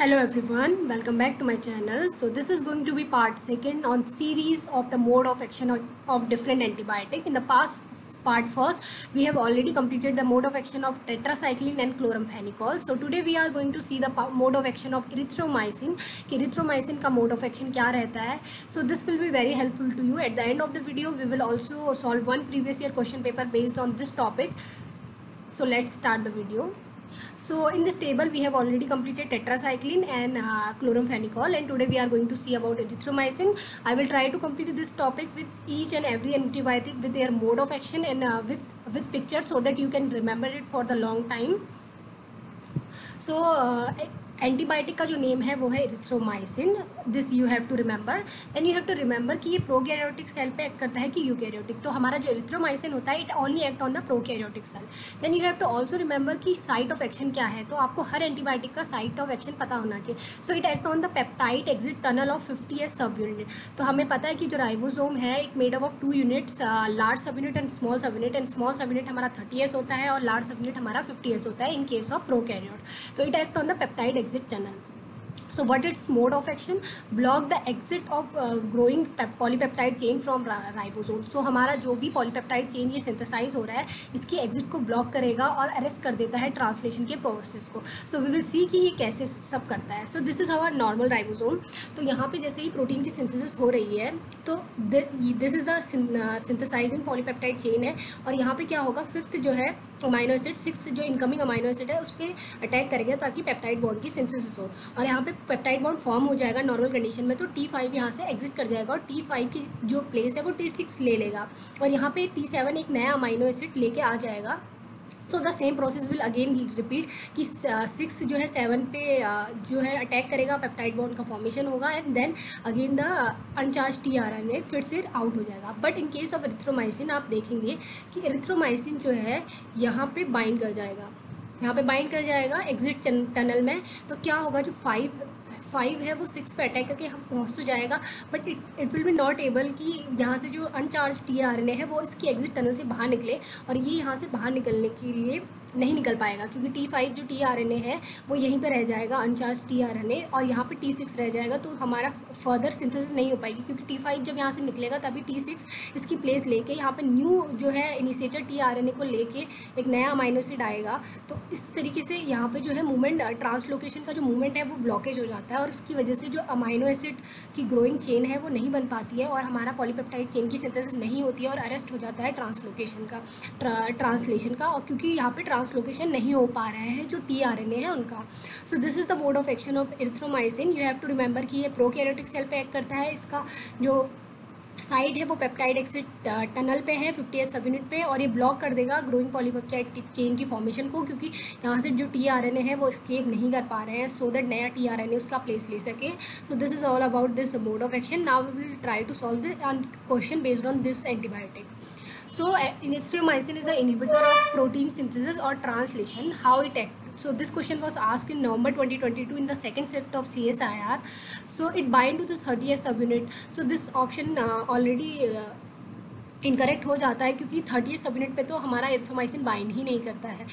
Hello everyone, welcome back to my channel. So this is going to be part second on series of the mode of action of different antibiotic. In the past part first, we have already completed the mode of action of tetracycline and chloramphenicol. So today we are going to see the mode of action of erythromycin. कि erythromycin का mode of action क्या रहता है. So this will be very helpful to you. At the end of the video, we will also solve one previous year question paper based on this topic. So let's start the video. So in this table we have already completed tetracycline and chloramphenicol, and today we are going to see about erythromycin. I will try to complete this topic with each and every antibiotic with their mode of action and with pictures so that you can remember it for the long time. So antibiotic का जो name है वो है erythromycin. This you have to remember. Then you have to remember कि ये prokaryotic cell पे act करता है कि यूकैरियोटिक. तो हमारा जो इरिथ्रोमाइसिन होता है it only act on the prokaryotic cell. Then you have to also remember कि साइट ऑफ एक्शन क्या है. तो आपको हर एंटीबायोटिक का साइट ऑफ एक्शन पता होना चाहिए. So it act on the peptide exit tunnel of 50S सब यूनिट. तो हमें पता है कि जो राइबोसोम है it made up of 2 units, large सब यूनिट एंड स्मॉल सब यूनिट. एंड स्मॉल सब यूनिट हमारा 30S होता है और लार्ज सब यूनिट हमारा 50S होता है इन केस ऑफ प्रोकैरियोट. तो it act on the peptide exit tunnel. So what its mode of action? Block the exit of growing polypeptide chain from ribosomes. So हमारा जो भी polypeptide chain ये synthesize हो रहा है इसकी exit को block करेगा और arrest कर देता है translation के process को. So we will see कि ये कैसे सब करता है. So this is our normal ribosome. तो यहाँ पे जैसे ही protein की synthesis हो रही है तो this is the synthesizing polypeptide chain है. और यहाँ पे क्या होगा, फिफ्थ जो है अमाइनो एसिड, 6 जो इनकमिंग अमाइनो एसिड है उस पर अटैक करेगा ताकि पेप्टाइड बॉन्ड की सिंथेसिस हो. और यहाँ पे पेप्टाइड बॉन्ड फॉर्म हो जाएगा नॉर्मल कंडीशन में. तो T5 यहाँ से एग्जिट कर जाएगा और T5 की जो प्लेस है वो T6 ले लेगा. और यहाँ पे T7 एक नया अमाइनो एसिड लेके आ जाएगा. So the same process will again repeat कि 6 जो है 7 पे जो है अटैक करेगा, पेप्टाइड बॉन्ड का फॉर्मेशन होगा and then again the uncharged tRNA फिर से आउट हो जाएगा. But in case of erythromycin आप देखेंगे कि एरिथ्रोमाइसिन जो है यहाँ पे बाइंड कर जाएगा, यहाँ पे बाइंड कर जाएगा एग्जिट टनल में. तो क्या होगा, जो 5 है वो 6 पे अटैक करके हम पहुँच तो जाएगा but it will be not able कि यहाँ से जो अनचार्ज tRNA है वो इसकी एग्जिट टनल से बाहर निकले. और ये यहाँ से बाहर निकलने के लिए नहीं निकल पाएगा क्योंकि T5 जो tRNA है वो यहीं पे रह जाएगा अनचार्ज tRNA और यहाँ पे T6 रह जाएगा. तो हमारा फर्दर सिंथेसिस नहीं हो पाएगी क्योंकि T5 जब यहाँ से निकलेगा तभी T6 इसकी प्लेस लेके यहाँ पे न्यू जो है इनिशिएटर tRNA को लेके एक नया अमाइनो एसिड आएगा. तो इस तरीके से यहाँ पे जो है मूवमेंट, ट्रांसलोकेशन का जो मूवमेंट है वो ब्लॉकेज हो जाता है और इसकी वजह से जो अमाइनो एसिड की ग्रोइंग चेन है वो नहीं बन पाती है और हमारा पॉलीपेप्टाइड चेन की सिंथेसिस नहीं होती है और अरेस्ट हो जाता है ट्रांसलोकेशन का, ट्रांसलेशन का. और क्योंकि यहाँ पे ट्रांसलोकेशन नहीं हो पा रहा है जो tRNA है उनका. So this is the mode of action of erythromycin. You have to remember कि ये प्रोकैरियोटिक सेल पे एक्ट करता है. इसका जो साइड है वो पेप्टाइड एक्सिट टनल पे है 50S सब यूनिट पे और ये ब्लॉक कर देगा ग्रोइंग पॉलीपेप्टाइड चेन की फॉर्मेशन को क्योंकि यहाँ से जो tRNA है वो एस्केप नहीं कर पा रहे हैं सो दैट नया tRNA उसका प्लेस ले सके. So this is all about this mode of action. Now we will try to solve the question based on this antibiotic. So erythromycin is an inhibitor of protein synthesis or translation. How it acts? So this question was asked in November 2022 in the second shift of CSIR. So it bind to the 30S subunit. So this option already incorrect हो जाता है क्योंकि 30S subunit पे तो हमारा erythromycin bind ही नहीं करता है.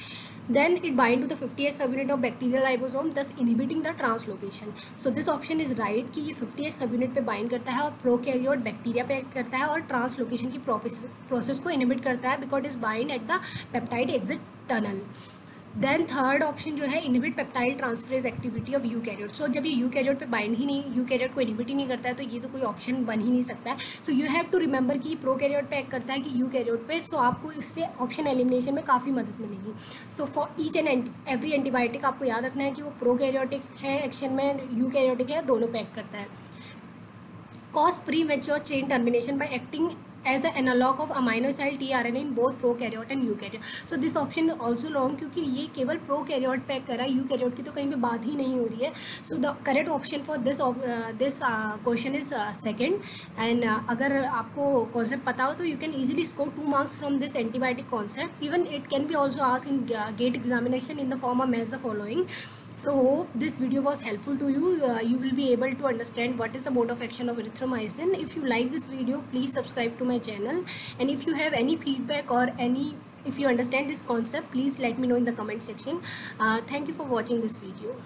Then it bind to the 50S subunit of bacterial ribosome thus inhibiting the translocation. So this option is right कि ये 50S सबयूनिट पे बाइंड करता है और प्रोकैरियोट बैक्टीरिया पे एक्ट करता है और ट्रांसलोकेशन की प्रोसेस को इनहिबिट करता है because is bind at the peptide exit tunnel. Then third option जो है inhibit peptide transferase activity of eukaryote. So जब ये यूकैरियोट पे बाइंड ही नहीं, यूकैरियोट को इनहिबिट ही नहीं करता है तो ये तो कोई ऑप्शन बन ही नहीं सकता है. So you have to remember कि प्रोकैरियोट पे एक्ट करता है कि यूकैरियोट पे. सो आपको इससे ऑप्शन एलिमिनेशन में काफ़ी मदद मिलेगी. So for each and every antibiotic आपको याद रखना है कि वो प्रोकैरियोटिक है एक्शन में, यूकैरियोटिक है, दोनों पे एक्ट करता है. Cause pre mature chain termination bye acting as an analog of amino acid tRNA in both prokaryote and eukaryote. So this option is also wrong क्योंकि ये केवल प्रोकैरियोट पे कर रहा है, यूकैरियोट की तो कहीं पे बात ही नहीं हो रही है. So the correct option for this question is second. And अगर आपको कॉन्सेप्ट पता हो तो you can easily score 2 marks from this antibiotic concept. Even it can be also asked in GATE examination in the form of match the following. So hope this video was helpful to you. You will be able to understand what is the mode of action of erythromycin. If you like this video, please subscribe to my channel. And if you have any feedback or if you understand this concept, please let me know in the comment section. Thank you for watching this video.